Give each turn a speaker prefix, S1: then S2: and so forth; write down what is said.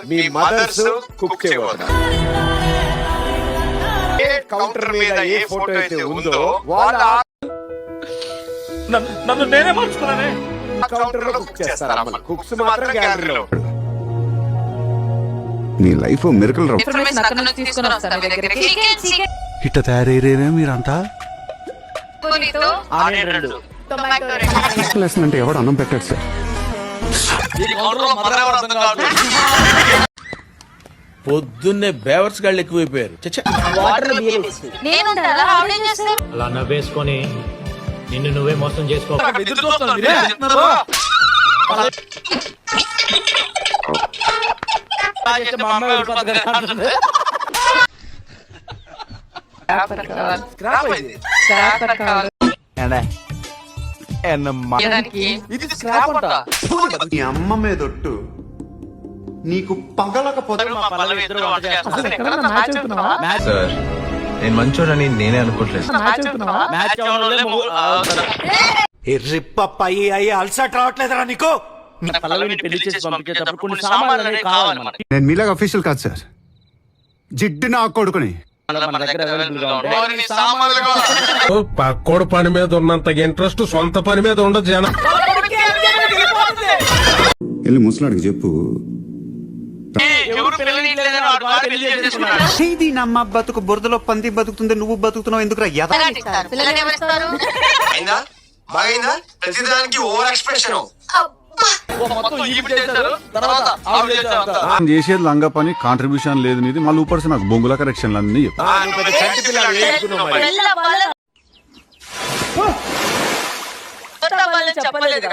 S1: మీ mothers cook చేయబోతున్నారు. ఏ counter మీద ఏ photo అయితే ఉందో వాళ్ళ
S2: నన్ను నేనే మార్చుకున్నానే.
S1: కౌంటర్ లో కుక్ చేస్తారు. కుక్స్ మాత్రం గ్యాలరీలో.
S3: నీ లైఫ్ మిరకల్ రా.
S4: ఇట్ట తయారయ్యేనే మీరంతా.
S3: అంటే ఎవడు అన్నం పెట్టాడు సార్.
S2: పొద్దున్నే బేవర్స్ గాళ్ళు ఎక్కువైపోయారు.
S5: అలా నవ్వేసుకొని నిన్ను నువ్వే మోసం చేసుకో.
S3: నీ అమ్మ మీదొట్టు నీకు పగలకపోతే
S6: నేను మంచోడని నేనే అనుకోవట్లేదు.
S4: రిప్పయ్యి అయ్యి అలసట రావట్లేదురా నీకు.
S3: నేను మీలాగా అఫీషియల్ కాదు సార్. జిడ్డు నా కొడుకుని.
S7: పక్కోడు పని మీద ఉన్నంత ఇంట్రెస్ట్ సొంత పని మీద ఉండదు జనం.
S3: వెళ్ళి ముసలాడికి చెప్పు. ఇది నమ్మ బతుకు బురదలో పంది బతుకుతుంది, నువ్వు బతుకుతున్నావు ఎందుకు? చేసేది లంగా పని, కాంట్రిబ్యూషన్ లేదు నీది. మళ్ళీ ఊపర్సి నాకు బొంగుల కరెక్షన్లు అన్ని
S8: చెప్పలేదు.